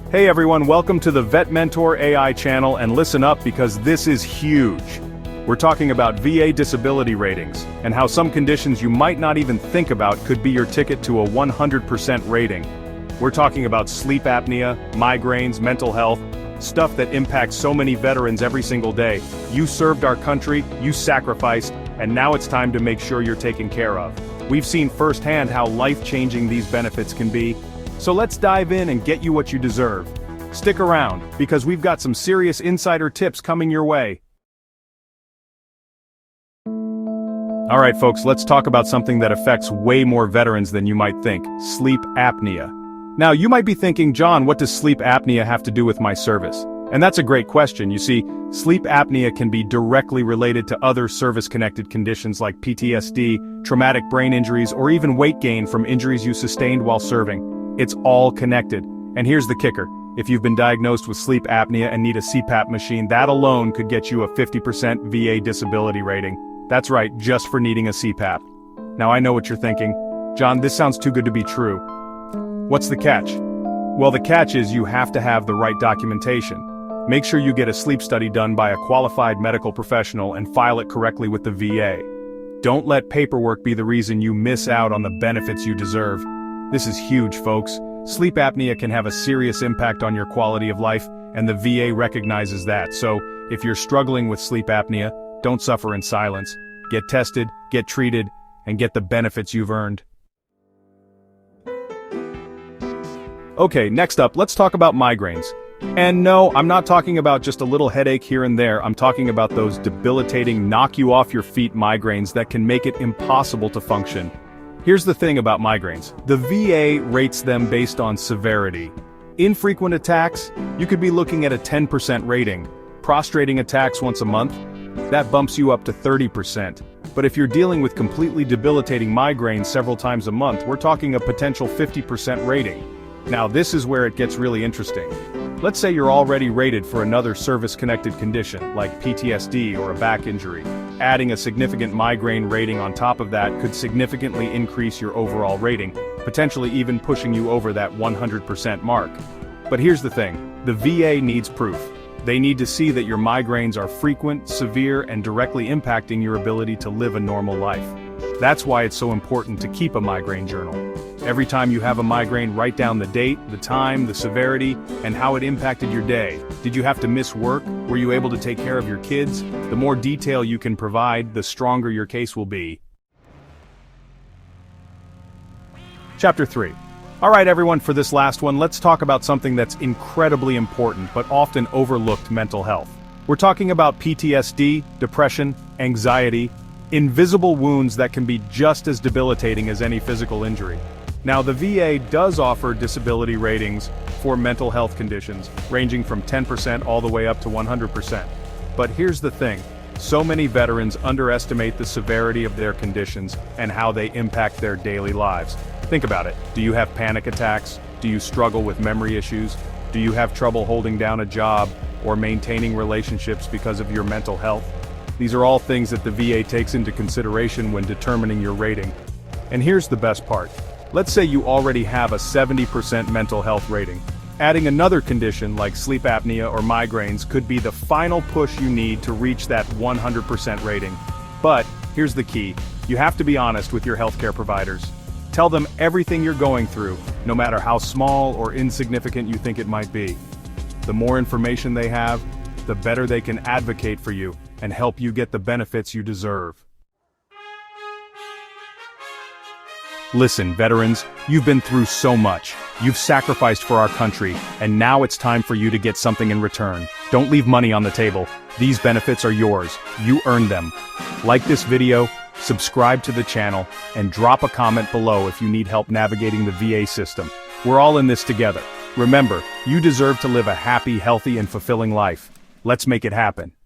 Hey everyone, welcome to the Vet Mentor AI channel, and listen up because this is huge. We're talking about VA disability ratings, and how some conditions you might not even think about could be your ticket to a 100% rating. We're talking about sleep apnea, migraines, mental health, stuff that impacts so many veterans every single day. You served our country, you sacrificed, and now it's time to make sure you're taken care of. We've seen firsthand how life-changing these benefits can be. So let's dive in and get you what you deserve. Stick around, because we've got some serious insider tips coming your way. Alright folks, let's talk about something that affects way more veterans than you might think: sleep apnea. Now you might be thinking, John, what does sleep apnea have to do with my service? And that's a great question. You see, sleep apnea can be directly related to other service-connected conditions like PTSD, traumatic brain injuries, or even weight gain from injuries you sustained while serving. It's all connected. And here's the kicker. If you've been diagnosed with sleep apnea and need a CPAP machine, that alone could get you a 50% VA disability rating. That's right, just for needing a CPAP. Now I know what you're thinking. John, this sounds too good to be true. What's the catch? Well, the catch is you have to have the right documentation. Make sure you get a sleep study done by a qualified medical professional and file it correctly with the VA. Don't let paperwork be the reason you miss out on the benefits you deserve. This is huge, folks. Sleep apnea can have a serious impact on your quality of life, and the VA recognizes that. So, if you're struggling with sleep apnea, don't suffer in silence. Get tested, get treated, and get the benefits you've earned. Okay, next up, let's talk about migraines. And no, I'm not talking about just a little headache here and there. I'm talking about those debilitating, knock-you-off-your-feet migraines that can make it impossible to function. Here's the thing about migraines. The VA rates them based on severity. Infrequent attacks, you could be looking at a 10% rating. Prostrating attacks once a month, that bumps you up to 30%. But if you're dealing with completely debilitating migraines several times a month, we're talking a potential 50% rating. Now this is where it gets really interesting. Let's say you're already rated for another service-connected condition, like PTSD or a back injury. Adding a significant migraine rating on top of that could significantly increase your overall rating, potentially even pushing you over that 100% mark. But here's the thing, the VA needs proof. They need to see that your migraines are frequent, severe, and directly impacting your ability to live a normal life. That's why it's so important to keep a migraine journal. Every time you have a migraine, write down the date, the time, the severity, and how it impacted your day. Did you have to miss work? Were you able to take care of your kids? The more detail you can provide, the stronger your case will be. Chapter 3. Alright everyone, for this last one, let's talk about something that's incredibly important but often overlooked: mental health. We're talking about PTSD, depression, anxiety, invisible wounds that can be just as debilitating as any physical injury. Now the VA does offer disability ratings for mental health conditions, ranging from 10% all the way up to 100%. But here's the thing, so many veterans underestimate the severity of their conditions and how they impact their daily lives. Think about it. Do you have panic attacks? Do you struggle with memory issues? Do you have trouble holding down a job or maintaining relationships because of your mental health? These are all things that the VA takes into consideration when determining your rating. And here's the best part. Let's say you already have a 70% mental health rating. Adding another condition like sleep apnea or migraines could be the final push you need to reach that 100% rating. But here's the key. You have to be honest with your healthcare providers. Tell them everything you're going through, no matter how small or insignificant you think it might be. The more information they have, the better they can advocate for you and help you get the benefits you deserve. Listen, veterans, you've been through so much. You've sacrificed for our country, and now it's time for you to get something in return. Don't leave money on the table. These benefits are yours. You earned them. Like this video, subscribe to the channel, and drop a comment below if you need help navigating the VA system. We're all in this together. Remember, you deserve to live a happy, healthy, and fulfilling life. Let's make it happen.